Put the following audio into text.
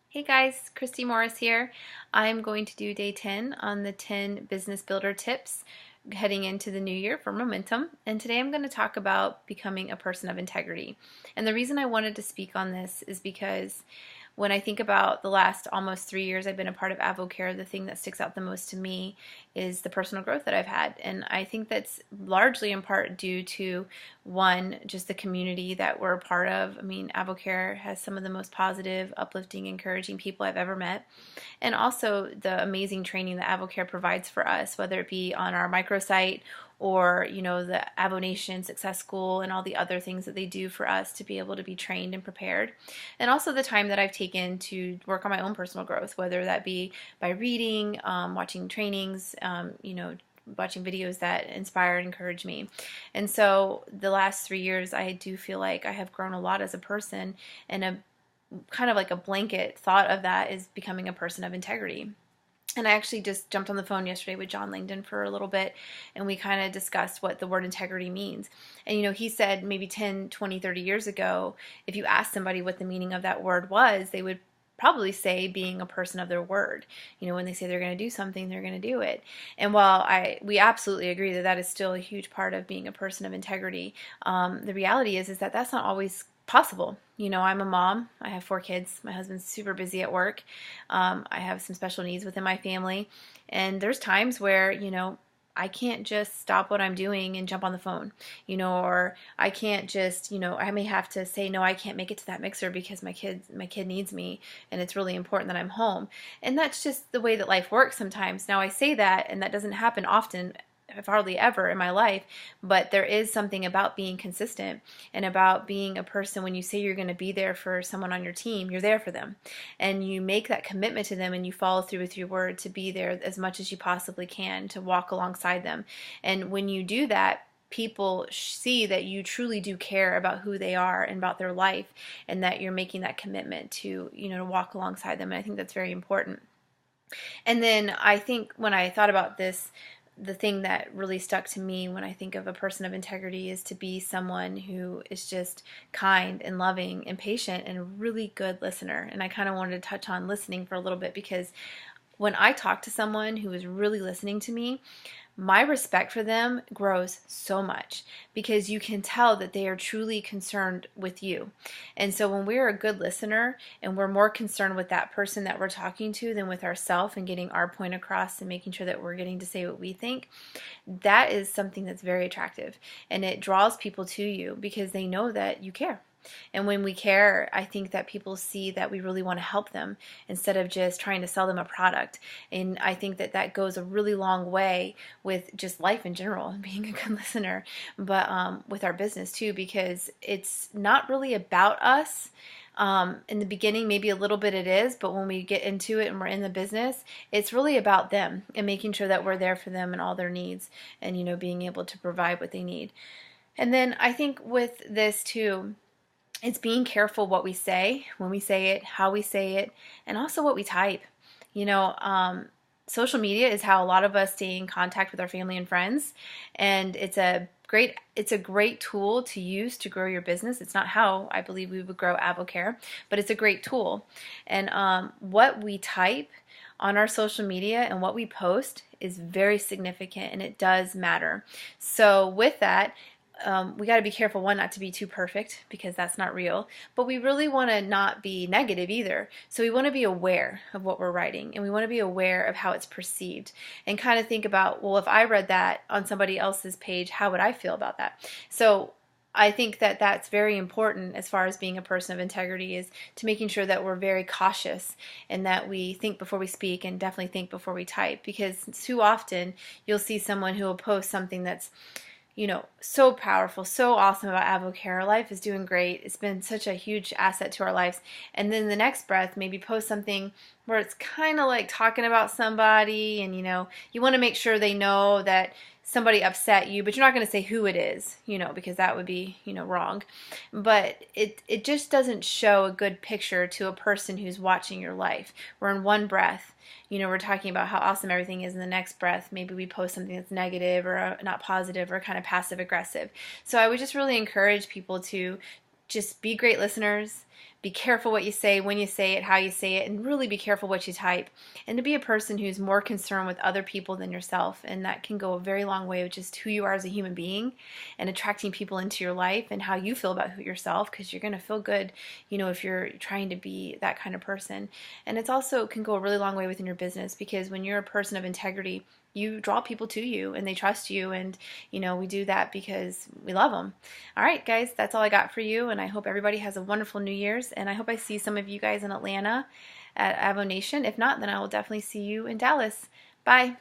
Hey guys, Christy Morris here. I'm going to do day 10 on the 10 business builder tips heading into the new year for momentum. And today I'm going to talk about becoming a person of integrity. And the reason I wanted to speak on this is because when I think about the last almost 3 years I've been a part of AvoCare, the thing that sticks out the most to me is the personal growth that I've had. And I think that's largely in part due to, one, just the community that we're a part of. I mean, AvoCare has some of the most positive, uplifting, encouraging people I've ever met. And also the amazing training that AvoCare provides for us, whether it be on our microsite or the AvoNation Success School and all the other things that they do for us to be able to be trained and prepared. And also the time that I've taken to work on my own personal growth, whether that be by reading, watching trainings, watching videos that inspire and encourage me. And so the last 3 years, I do feel like I have grown a lot as a person, and a kind of like a blanket thought of that is becoming a person of integrity. And I actually just jumped on the phone yesterday with John Langdon for a little bit, and we kind of discussed what the word integrity means. And he said maybe 10, 20, 30 years ago, if you asked somebody what the meaning of that word was, they would probably say being a person of their word. When they say they're going to do something, they're going to do it. And while we absolutely agree that that is still a huge part of being a person of integrity, the reality is that that's not always possible. I'm a mom. I have 4 kids. My husband's super busy at work. I have some special needs within my family. And there's times where, I can't just stop what I'm doing and jump on the phone, or I can't just, I may have to say, no, I can't make it to that mixer because my kid needs me and it's really important that I'm home. And that's just the way that life works sometimes. Now I say that, and that doesn't happen often, hardly ever in my life, but there is something about being consistent and about being a person. When you say you're going to be there for someone on your team, you're there for them, and you make that commitment to them, and you follow through with your word to be there as much as you possibly can, to walk alongside them. And when you do that, people see that you truly do care about who they are and about their life, and that you're making that commitment to to walk alongside them. And I think that's very important. And then I think when I thought about this, the thing that really stuck to me when I think of a person of integrity is to be someone who is just kind and loving and patient and a really good listener. And I kind of wanted to touch on listening for a little bit, because when I talk to someone who is really listening to me, my respect for them grows so much, because you can tell that they are truly concerned with you. And so when we're a good listener and we're more concerned with that person that we're talking to than with ourselves and getting our point across and making sure that we're getting to say what we think, that is something that's very attractive, and it draws people to you because they know that you care. And when we care, I think that people see that we really want to help them instead of just trying to sell them a product. And I think that that goes a really long way with just life in general, being a good listener, but with our business too, because it's not really about us. In the beginning, maybe a little bit it is, but when we get into it and we're in the business, it's really about them and making sure that we're there for them and all their needs, and being able to provide what they need. And then I think with this too, it's being careful what we say, when we say it, how we say it, and also what we type. Social media is how a lot of us stay in contact with our family and friends, and it's a great tool to use to grow your business. It's not how I believe we would grow AvoCare, but it's a great tool. And what we type on our social media and what we post is very significant, and it does matter. So with that, we got to be careful, one, not to be too perfect, because that's not real, but we really want to not be negative either. So we want to be aware of what we're writing, and we want to be aware of how it's perceived, and kind of think about, well, if I read that on somebody else's page, how would I feel about that? So I think that that's very important as far as being a person of integrity, is to making sure that we're very cautious and that we think before we speak, and definitely think before we type, because too often you'll see someone who will post something that's so powerful, so awesome about AvoCare. Our life is doing great. It's been such a huge asset to our lives. And then the next breath, maybe post something where it's kind of like talking about somebody, and you want to make sure they know that somebody upset you, but you're not going to say who it is, because that would be, wrong. But it just doesn't show a good picture to a person who's watching your life. We're in one breath, we're talking about how awesome everything is, in the next breath, maybe we post something that's negative or not positive or kind of passive aggressive. So I would just really encourage people to just be great listeners, Be careful what you say, when you say it, how you say it, and really be careful what you type. And to be a person who's more concerned with other people than yourself. And that can go a very long way with just who you are as a human being and attracting people into your life and how you feel about yourself, because you're going to feel good, if you're trying to be that kind of person. And it's also can go a really long way within your business, because when you're a person of integrity, you draw people to you and they trust you, and we do that because we love them. All right, guys, that's all I got for you, and I hope everybody has a wonderful New Year's, and I hope I see some of you guys in Atlanta at Avo Nation. If not, then I will definitely see you in Dallas. Bye.